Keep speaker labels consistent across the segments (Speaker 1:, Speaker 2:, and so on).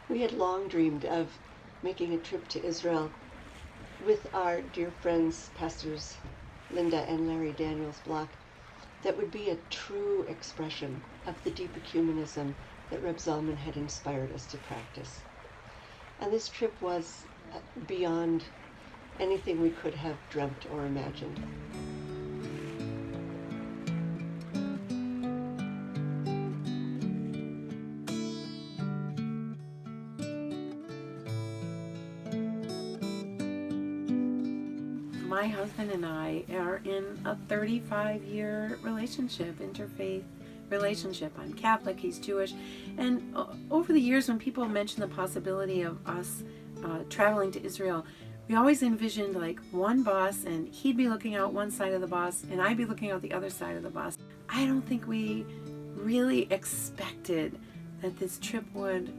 Speaker 1: We had long dreamed of making a trip to Israel with our dear friends, Pastors Linda and Larry Daniels Block, that would be a true expression of the deep ecumenism that Reb Zalman had inspired us to practice. And this trip was beyond anything we could have dreamt or imagined.
Speaker 2: My husband and I are in a 35-year relationship, interfaith relationship. I'm Catholic, he's Jewish, and over the years when people mention the possibility of us traveling to Israel, we always envisioned like one bus and he'd be looking out one side of the bus and I'd be looking out the other side of the bus. I don't think we really expected that this trip would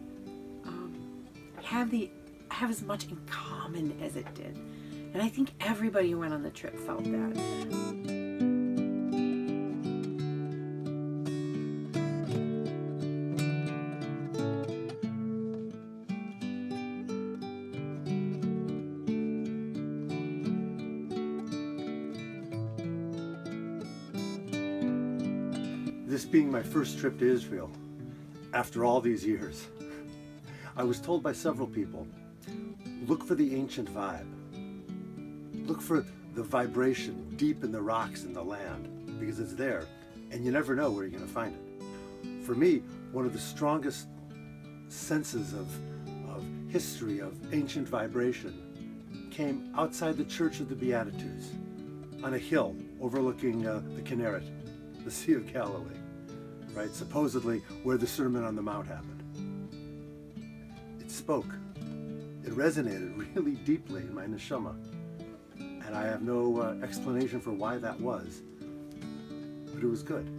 Speaker 2: have as much in common as it did. And I think everybody who went on the trip felt that.
Speaker 3: This being my first trip to Israel, after all these years, I was told by several people, look for the ancient vibe. Look for the vibration deep in the rocks in the land, because it's there, and you never know where you're going to find it. For me, one of the strongest senses of history, of ancient vibration, came outside the Church of the Beatitudes, on a hill overlooking the Kinneret, the Sea of Galilee, right? Supposedly where the Sermon on the Mount happened. It spoke. It resonated really deeply in my neshama. And I have no explanation for why that was, but it was good.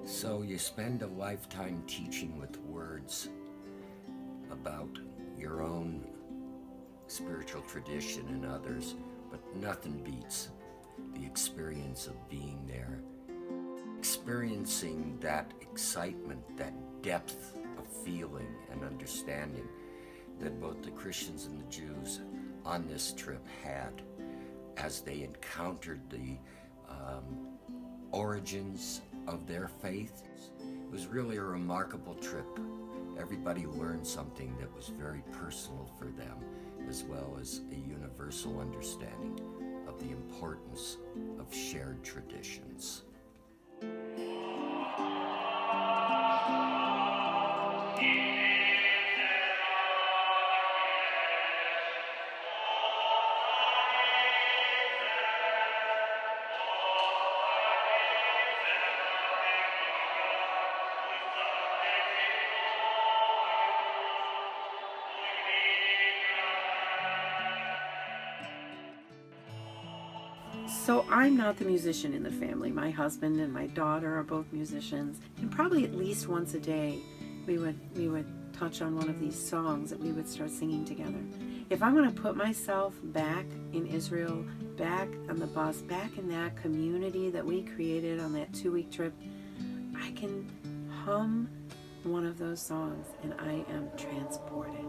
Speaker 4: So you spend a lifetime teaching with words about your own spiritual tradition and others, but nothing beats the experience of being there, experiencing that excitement, that depth of feeling and understanding that both the Christians and the Jews on this trip had as they encountered the origins of their faith. It was really a remarkable trip. Everybody learned something that was very personal for them, as well as a universal understanding of the importance of shared traditions.
Speaker 2: So I'm not the musician in the family. My husband and my daughter are both musicians, and probably at least once a day we would touch on one of these songs that we would start singing together. If I'm going to put myself back in Israel, back on the bus, back in that community that we created on that 2-week trip, I can hum one of those songs and I am transported.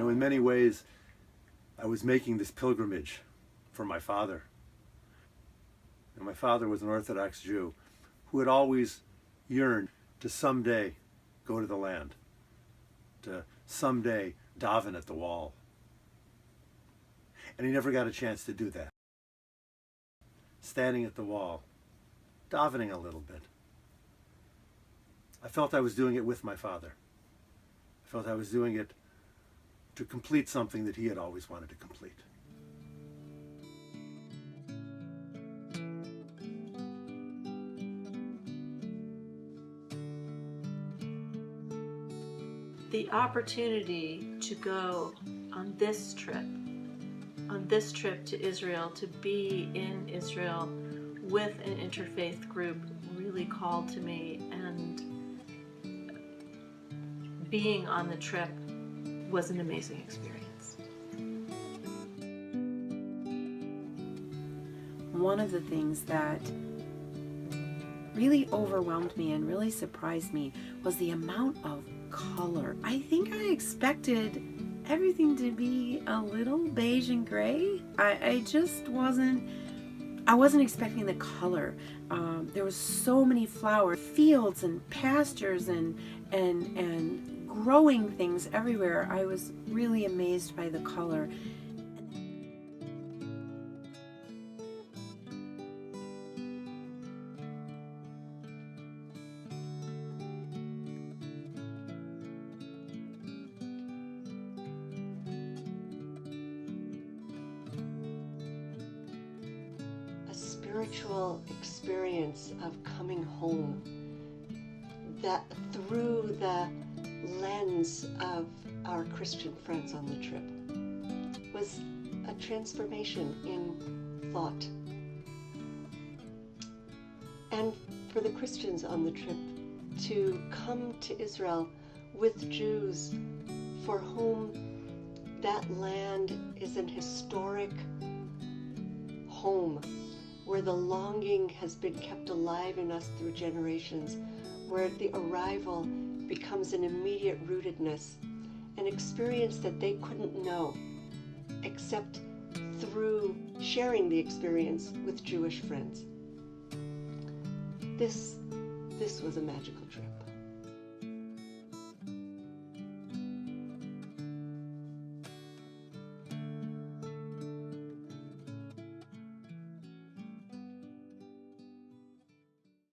Speaker 3: in many ways, I was making this pilgrimage for my father. And my father was an Orthodox Jew who had always yearned to someday go to the land, to someday daven at the wall. And he never got a chance to do that. Standing at the wall, davening a little bit. I felt I was doing it with my father. I felt I was doing it to complete something that he had always wanted to complete.
Speaker 5: The opportunity to go on this trip to Israel, to be in Israel with an interfaith group really called to me, and being on the trip was an amazing experience.
Speaker 2: One of the things that really overwhelmed me and really surprised me was the amount of color. I think I expected everything to be a little beige and gray. I just wasn't expecting the color. There was so many flower fields and pastures and growing things everywhere. I was really amazed by the color.
Speaker 1: Spiritual experience of coming home, that through the lens of our Christian friends on the trip, was a transformation in thought. And for the Christians on the trip to come to Israel with Jews for whom that land is an historic home, where the longing has been kept alive in us through generations, where the arrival becomes an immediate rootedness, an experience that they couldn't know except through sharing the experience with Jewish friends. This was a magical trip.